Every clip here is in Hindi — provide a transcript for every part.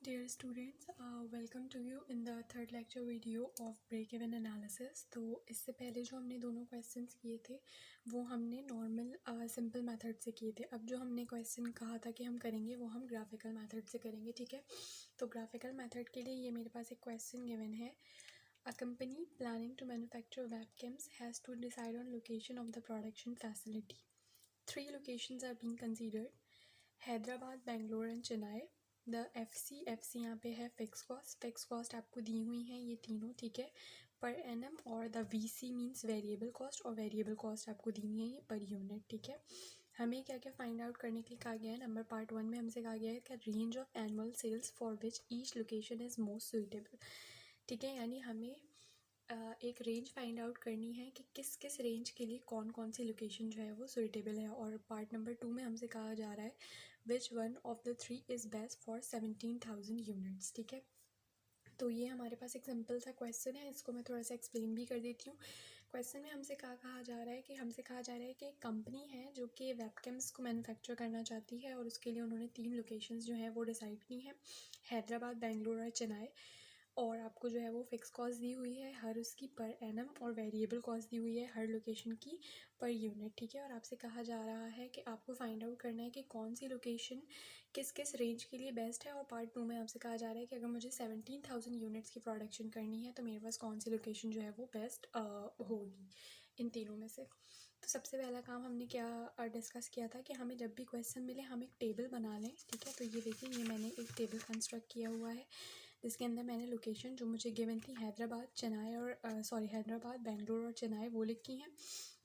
Dear students, welcome to you in the third lecture video of break-even analysis। तो इससे पहले जो हमने दोनों क्वेश्चंस किए थे वो हमने नॉर्मल सिंपल मेथड से किए थे। अब जो हमने क्वेश्चन कहा था कि हम करेंगे वो हम ग्राफिकल मेथड से करेंगे, ठीक है। तो ग्राफिकल मेथड के लिए ये मेरे पास एक क्वेश्चन गिवन है। A company planning to manufacture webcams has to decide on location of the production facility. 3 locations are being considered: Hyderabad, Bangalore and Chennai. The F C यहाँ पे है फिक्स कॉस्ट आपको दी हुई है ये तीनों, ठीक है, पर एनएम। और the V C means variable cost, और वेरिएबल कॉस्ट आपको दी हुई है ये पर यूनिट, ठीक है। हमें क्या क्या फाइंड आउट करने के लिए कहा गया है। नंबर पार्ट 1 में हमसे कहा गया है कि range of annual sales for which each location is most suitable, ठीक है। यानी हमें एक रेंज फाइंड आउट करनी है कि किस किस रेंज के लिए कौन कौन सी लोकेशन जो है वो सुइटेबल है। और पार्ट नंबर 2 में हमसे कहा जा रहा है which one of the 3 is best for 17,000 units, ठीक है। तो ये हमारे पास एक सिंपल सा क्वेश्चन है, इसको मैं थोड़ा सा एक्सप्लेन भी कर देती हूँ। क्वेश्चन में हमसे कहा जा रहा है कि एक कंपनी है जो कि वेबकैम्स को मैन्युफैक्चर करना चाहती है, और उसके लिए उन्होंने 3 लोकेशंस जो हैं वो डिसाइड की हैं, हैदराबाद, बेंगलोर और चेन्नई। और आपको जो है वो फिक्स कॉस्ट दी हुई है हर उसकी पर एनम, और वेरिएबल कॉस्ट दी हुई है हर लोकेशन की पर यूनिट, ठीक है। और आपसे कहा जा रहा है कि आपको फाइंड आउट करना है कि कौन सी लोकेशन किस किस रेंज के लिए बेस्ट है। और पार्ट 2 में आपसे कहा जा रहा है कि अगर मुझे 17,000 यूनिट्स की प्रोडक्शन करनी है तो मेरे पास कौन सी लोकेशन जो है वो बेस्ट होगी इन तीनों में से। तो सबसे पहला काम हमने क्या डिस्कस किया था कि हमें जब भी क्वेश्चन मिले हम एक टेबल बना लें, ठीक है। तो ये देखिए, ये मैंने एक टेबल कंस्ट्रक्ट किया हुआ है जिसके अंदर मैंने लोकेशन जो मुझे गिवन थी हैदराबाद, चेन्नई और हैदराबाद, बेंगलोर और चेन्नई वो लिखी हैं।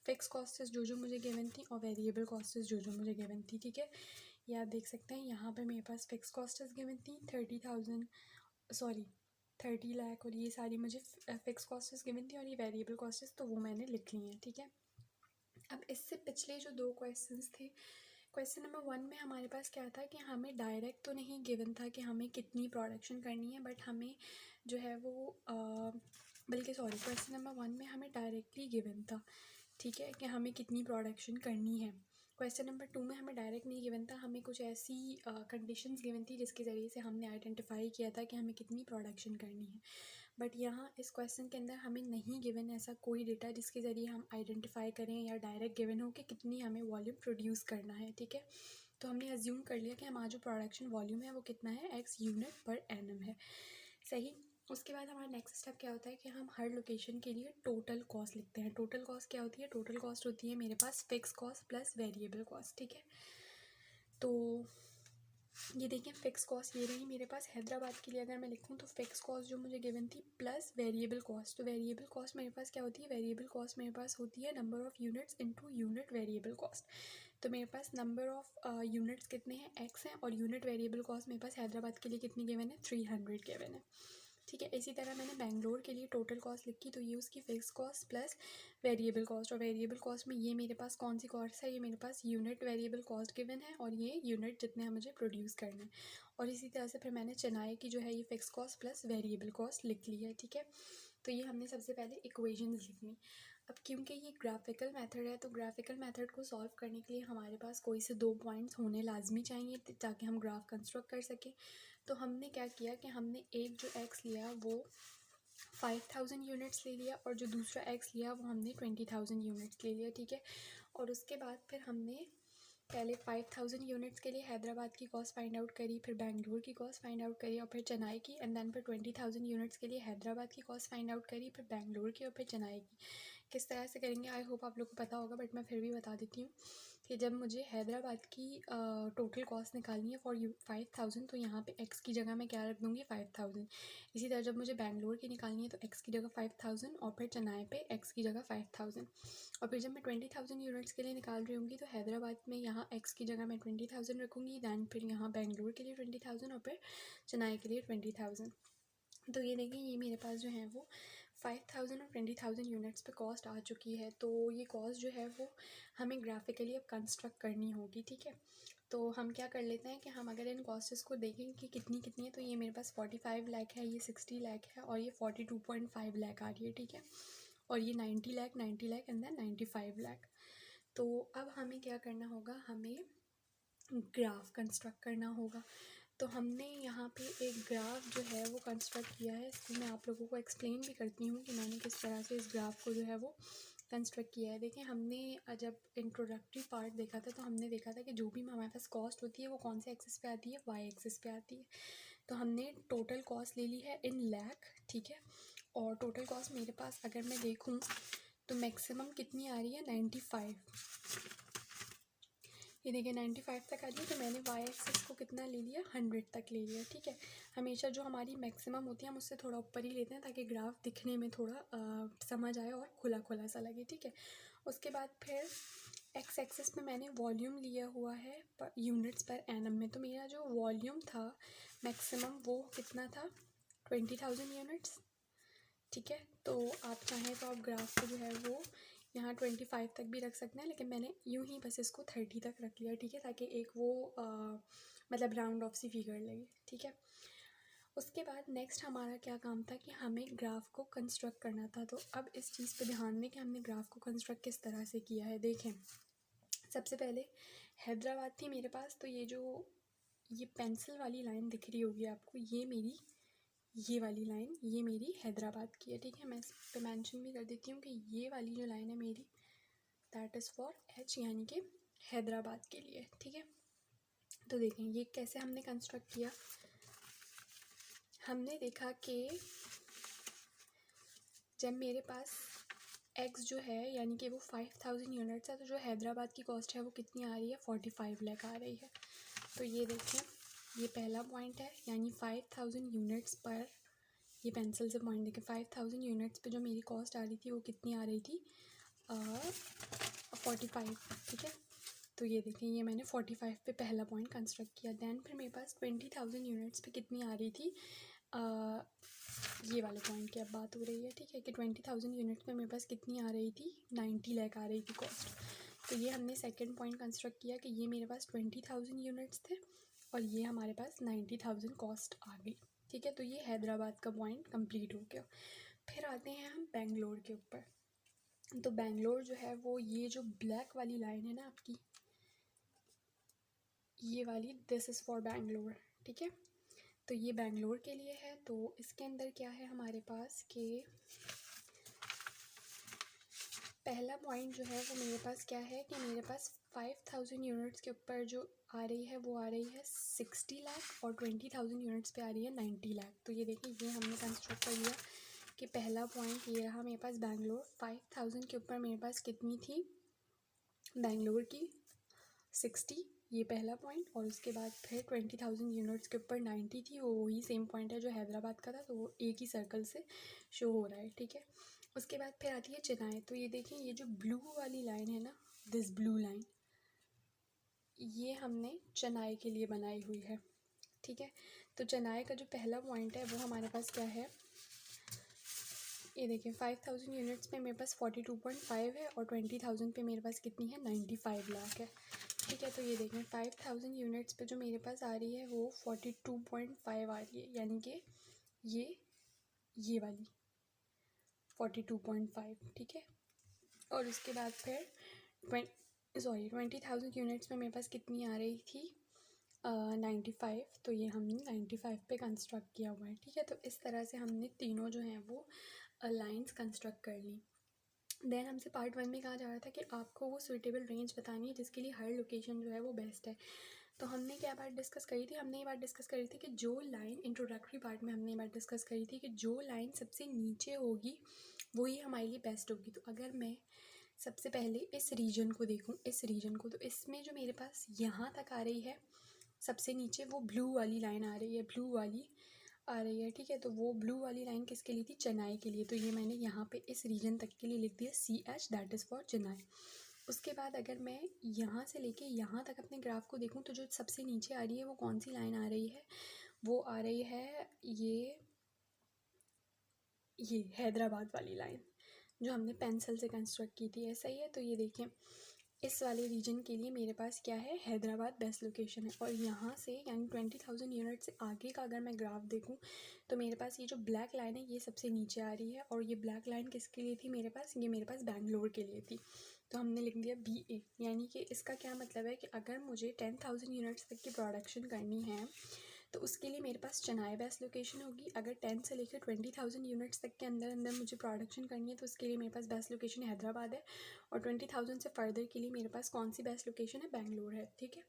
फिक्स कॉस्टेस जो मुझे गिवन थी और वेरिएबल कॉस्टेस जो मुझे गिवन थी, ठीक है। ये आप देख सकते हैं यहाँ पे मेरे पास फिक्स कॉस्टेस गिवन थी 30 लाख, और ये सारी मुझे फिक्स कॉस्टेस गिवन थी और ये वेरिएबल कॉस्टेस तो वो मैंने लिख ली हैं, ठीक है। अब इससे पिछले जो 2 क्वेश्चंस थे, क्वेश्चन नंबर 1 में हमारे पास क्या था कि हमें डायरेक्ट तो नहीं गिवन था कि हमें कितनी प्रोडक्शन करनी है, बट हमें जो है वो क्वेश्चन नंबर 1 में हमें डायरेक्टली गिवन था, ठीक है, कि हमें कितनी प्रोडक्शन करनी है। क्वेश्चन नंबर 2 में हमें डायरेक्ट नहीं गिवन था, हमें कुछ ऐसी कंडीशंस गिवन थी जिसके ज़रिए से हमने आइडेंटिफाई किया था कि हमें कितनी प्रोडक्शन करनी है। बट यहाँ इस क्वेश्चन के अंदर हमें नहीं गिवन ऐसा कोई डेटा जिसके ज़रिए हम आइडेंटिफाई करें, या डायरेक्ट गिवन हो कि कितनी हमें वॉल्यूम प्रोड्यूस करना है, ठीक है। तो हमने अज्यूम कर लिया कि हमारा जो प्रोडक्शन वॉल्यूम है वो कितना है, x यूनिट पर एनम है, सही। उसके बाद हमारा नेक्स्ट स्टेप क्या होता है कि हम हर लोकेशन के लिए टोटल कॉस्ट लिखते हैं। टोटल कॉस्ट क्या होती है? टोटल कॉस्ट होती है मेरे पास fix cost plus variable cost, ठीक है। तो ये देखिए, फिक्स कॉस्ट ये रही मेरे पास। हैदराबाद के लिए अगर मैं लिखूँ तो फिक्स कॉस्ट जो मुझे गिवन थी प्लस वेरिएबल कॉस्ट। तो वेरिएबल कॉस्ट मेरे पास क्या होती है? वेरिएबल कॉस्ट मेरे पास होती है number of units into unit variable cost. तो मेरे पास नंबर ऑफ़ यूनिट्स कितने हैं? x हैं, और यूनिट वेरिएबल कॉस्ट मेरे पास हैदराबाद के लिए कितनी गिवन है? 300 गिवन है, ठीक है। इसी तरह मैंने बेंगलोर के लिए टोटल कॉस्ट लिखी, तो ये उसकी fix cost plus variable cost. और वेरिएबल कॉस्ट में ये मेरे पास कौन सी कॉस्ट है? ये मेरे पास यूनिट वेरिएबल कॉस्ट गिवन है, और ये यूनिट जितने हैं मुझे प्रोड्यूस करना है। और इसी तरह से फिर मैंने चेन्नई की जो है ये fix cost plus variable cost लिख ली है, ठीक है। तो ये हमने सबसे पहले इक्वेशंस लिखनी। अब क्योंकि ये ग्राफिकल मेथड है तो ग्राफिकल मेथड को सॉल्व करने के लिए हमारे पास कोई से 2 पॉइंट्स होने लाजमी चाहिए ताकि हम ग्राफ कंस्ट्रक्ट कर सकें। तो हमने क्या किया कि हमने एक जो x लिया वो 5,000 यूनिट्स ले लिया, और जो दूसरा x लिया वो हमने 20,000 यूनिट्स ले लिया, ठीक है। और उसके बाद फिर हमने पहले 5,000 यूनिट्स के लिए हैदराबाद की कॉस्ट फाइंड आउट करी, फिर बेंगलोर की कॉस्ट फाइंड आउट करी, और फिर चेन्नई की, एंड देन फिर 20,000 यूनिट्स के लिए हैदराबाद की कॉस्ट फाइंड आउट करी, फिर बेंगलोर की, और फिर चेन्नई की। किस तरह से करेंगे आई होप आप लोग को पता होगा, बट मैं फिर भी बता देती हूँ कि जब मुझे हैदराबाद की टोटल कॉस्ट निकालनी है फॉर 5,000, तो यहाँ पे x की जगह मैं क्या रख दूँगी? 5,000। इसी तरह जब मुझे बेंगलोर की निकालनी है तो x की जगह 5,000, और फिर चेन्नई पे x की जगह 5,000। और फिर जब मैं 20,000 यूनिट्स के लिए निकाल रही होंगी तो हैदराबाद में यहाँ x की जगह मैं 20,000 रखूँगी, दैन फिर यहाँ बेंगलोर के लिए 20,000, और फिर चेन्नई के लिए 20,000। तो ये देखिए, ये मेरे पास जो है वो 5,000 और 20,000 यूनिट्स पे कॉस्ट आ चुकी है। तो ये कॉस्ट जो है वो हमें ग्राफिकली अब कंस्ट्रक्ट करनी होगी, ठीक है। तो हम क्या कर लेते हैं कि हम अगर इन कॉस्ट्स को देखें कि कितनी कितनी है, तो ये मेरे पास 45 लाख है, ये 60 लाख है, और ये 42.5 लाख आ रही है, ठीक है। और ये 90 लाख एंड देन 95 लाख। तो अब हमें क्या करना होगा? हमें ग्राफ कंस्ट्रक्ट करना होगा। तो हमने यहाँ पे एक ग्राफ जो है वो कंस्ट्रक्ट किया है। इसको मैं आप लोगों को एक्सप्लेन भी करती हूँ कि मैंने किस तरह से इस ग्राफ को जो है वो कंस्ट्रक्ट किया है। देखिए, हमने जब इंट्रोडक्टरी पार्ट देखा था तो हमने देखा था कि जो भी हमारे पास कॉस्ट होती है वो कौन से एक्सिस पे आती है, वाई एक्सिस पे आती है। तो हमने टोटल कॉस्ट ले ली है इन लैख, ठीक है। और टोटल कॉस्ट मेरे पास अगर मैं देखूँ तो मैक्सिमम कितनी आ रही है, 95। ये देखिए 95 तक आ रही है। तो मैंने वाई एक्सिस को कितना ले लिया, 100 तक ले लिया, ठीक है। हमेशा जो हमारी मैक्सिमम होती है हम उससे थोड़ा ऊपर ही लेते हैं ताकि ग्राफ दिखने में थोड़ा समझ आए और खुला खुला सा लगे, ठीक है। उसके बाद फिर एक्स एक्सिस पे मैंने वॉल्यूम लिया हुआ है यूनिट्स पर एनम में। तो मेरा जो वॉल्यूम था मैक्सिमम वो कितना था, 20,000 यूनिट्स, ठीक है। तो आप चाहें तो आप ग्राफ को जो है वो यहाँ 25 तक भी रख सकते हैं, लेकिन मैंने यूँ ही बस इसको 30 तक रख लिया, ठीक है, ताकि एक वो मतलब राउंड ऑफ सी फिगर लगे, ठीक है। उसके बाद नेक्स्ट हमारा क्या काम था कि हमें ग्राफ को कंस्ट्रक्ट करना था। तो अब इस चीज़ पे ध्यान दें कि हमने ग्राफ को कंस्ट्रक्ट किस तरह से किया है। देखें, सबसे पहले हैदराबाद थी मेरे पास। तो ये पेंसिल वाली लाइन दिख रही होगी आपको, ये वाली लाइन ये मेरी हैदराबाद की है, ठीक है। मैं इस पे मेंशन भी कर देती हूँ कि ये वाली जो लाइन है मेरी, दैट इज़ फॉर एच, यानी कि हैदराबाद के लिए, ठीक है। तो देखें ये कैसे हमने कंस्ट्रक्ट किया। हमने देखा कि जब मेरे पास एक्स जो है यानी कि वो 5,000 यूनिट्स है, तो जो हैदराबाद की कॉस्ट है वो कितनी आ रही है, 45 लाख आ रही है। तो ये देखें, ये पहला पॉइंट है, यानी 5,000 यूनिट्स पर, ये पेंसिल से पॉइंट देखें, 5,000 यूनिट्स पे जो मेरी कॉस्ट आ रही थी वो कितनी आ रही थी, 45, ठीक है। तो ये देखें, ये मैंने 45 पे पहला पॉइंट कंस्ट्रक्ट किया। दैन फिर मेरे पास 20,000 यूनिट्स पे कितनी आ रही थी, ये वाले पॉइंट की अब बात हो रही है, ठीक है, कि 20,000 यूनिट्स में मेरे पास कितनी आ रही थी, 90 लाख आ रही थी कॉस्ट। तो ये हमने सेकंड पॉइंट कंस्ट्रक्ट किया कि ये मेरे पास 20,000 यूनिट्स थे और ये हमारे पास 90,000 कॉस्ट आ गई, ठीक है। तो ये हैदराबाद का पॉइंट कंप्लीट हो गया। फिर आते हैं हम बेंगलोर के ऊपर। तो बेंगलोर जो है वो ये जो ब्लैक वाली लाइन है ना आपकी, ये वाली, दिस इज़ फॉर बेंगलोर, ठीक है। तो ये बेंगलोर के लिए है। तो इसके अंदर क्या है हमारे पास कि पहला पॉइंट जो है वो मेरे पास क्या है कि मेरे पास 5,000 यूनिट्स के ऊपर जो आ रही है वो आ रही है 60 लाख और 20,000 यूनिट्स पे आ रही है 90 लाख। तो ये देखिए, ये हमने कंस्ट्रक्ट कर लिया कि पहला पॉइंट ये रहा मेरे पास बेंगलोर, 5,000 के ऊपर मेरे पास कितनी थी बेंगलोर की, 60, ये पहला पॉइंट। और उसके बाद फिर 20,000 यूनिट्स के ऊपर 90 थी, वो वही सेम पॉइंट है जो हैदराबाद का था, तो वो एक ही सर्कल से शो हो रहा है, ठीक है। उसके बाद फिर आती है चेन्नई। तो ये देखें, ये जो ब्लू वाली लाइन है ना, दिस ब्लू लाइन, ये हमने चेन्नई के लिए बनाई हुई है, ठीक है। तो चेन्नई का जो पहला पॉइंट है वो हमारे पास क्या है, ये देखिए 5,000 यूनिट्स पे मेरे पास 42.5 है और 20,000 पे मेरे पास कितनी है, 95 लाख है, ठीक है। तो ये देखें 5,000 यूनिट्स पे जो मेरे पास आ रही है वो 42.5 आ रही है, यानी कि ये वाली 42.5, ठीक है। और उसके बाद फिर 20,000 यूनिट्स में मेरे पास कितनी आ रही थी, 95। तो ये हमने 95 पे कंस्ट्रक्ट किया हुआ है, ठीक है। तो इस तरह से हमने तीनों जो हैं वो लाइंस कंस्ट्रक्ट कर ली। देन हमसे पार्ट 1 में कहा जा रहा था कि आपको वो सूटेबल रेंज बतानी है जिसके लिए हर लोकेशन जो है वो बेस्ट है। तो हमने क्या बात डिस्कस करी थी, हमने ये बात डिस्कस करी थी कि जो लाइन इंट्रोडक्टरी पार्ट में हमने ये बात डिस्कस करी थी कि जो लाइन सबसे नीचे होगी वही हमारे लिए बेस्ट होगी। तो अगर मैं सबसे पहले इस रीजन को देखूं, इस रीजन को, तो इसमें जो मेरे पास यहाँ तक आ रही है सबसे नीचे, वो ब्लू वाली लाइन आ रही है, ब्लू वाली आ रही है, ठीक है। तो वो ब्लू वाली लाइन किसके लिए थी, चेन्नई के लिए। तो ये मैंने यहाँ पे इस रीजन तक के लिए लिख दिया CH, that is for Chennai. उसके बाद अगर मैं यहाँ से लेके यहाँ तक अपने ग्राफ को देखूँ तो जो सबसे नीचे आ रही है वो कौन सी लाइन आ रही है, वो आ रही है ये हैदराबाद वाली लाइन जो हमने पेंसिल से कंस्ट्रक्ट की थी, ऐसा ही है। तो ये देखें, इस वाले रीजन के लिए मेरे पास क्या है, हैदराबाद बेस्ट लोकेशन है। और यहाँ से यानी 20,000 यूनिट से आगे का अगर मैं ग्राफ देखूँ तो मेरे पास ये जो ब्लैक लाइन है ये सबसे नीचे आ रही है, और ये ब्लैक लाइन किसके लिए थी मेरे पास, ये मेरे पास बेंगलोर के लिए थी। तो हमने लिख दिया BA, यानी कि इसका क्या मतलब है कि अगर मुझे 10,000 यूनिट्स तक की प्रोडक्शन करनी है तो उसके लिए मेरे पास चेन्नई बेस्ट लोकेशन होगी। अगर 10 से लेकर 20,000 यूनिट्स तक के अंदर अंदर मुझे प्रोडक्शन करनी है तो उसके लिए मेरे पास बेस्ट लोकेशन हैदराबाद है, और 20,000 से फर्दर के लिए मेरे पास कौन सी बेस्ट लोकेशन है, बेंगलोर है। ठीक है,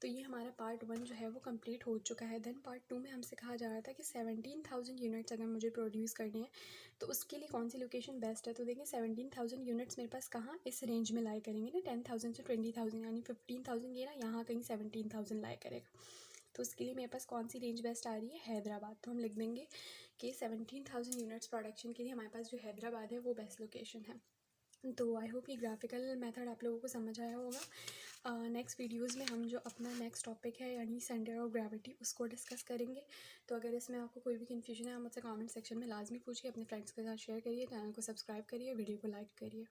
तो ये हमारा पार्ट 1 जो है वो कंप्लीट हो चुका है। देन पार्ट 2 में हमसे कहा जा रहा था कि 17,000 यूनिट्स अगर मुझे प्रोड्यूस करनी है तो उसके लिए कौन सी लोकेशन बेस्ट है। तो देखिए 17,000 यूनिट्स मेरे पास कहाँ इस रेंज में लाई करेंगे ना, 10,000 से 20,000, यानी 15,000 ये ना यहाँ कहीं 17,000 लाई करेगा। तो उसके लिए मेरे पास कौन सी रेंज बेस्ट आ रही है, हैदराबाद। तो हम लिख देंगे कि 17,000 यूनिट्स प्रोडक्शन के लिए हमारे पास जो हैदराबाद है वो बेस्ट लोकेशन है। तो आई होप ये ग्राफिकल मेथड आप लोगों को समझ आया होगा। नेक्स्ट वीडियोस में हम जो अपना नेक्स्ट टॉपिक है यानी सेंटर ऑफ ग्रेविटी उसको डिस्कस करेंगे। तो अगर इसमें आपको कोई भी कन्फ्यूजन है आप मुझसे कमेंट सेक्शन में लाजमी पूछिए, अपने फ्रेंड्स के साथ शेयर करिए, चैनल को सब्सक्राइब करिए, वीडियो को लाइक करिए।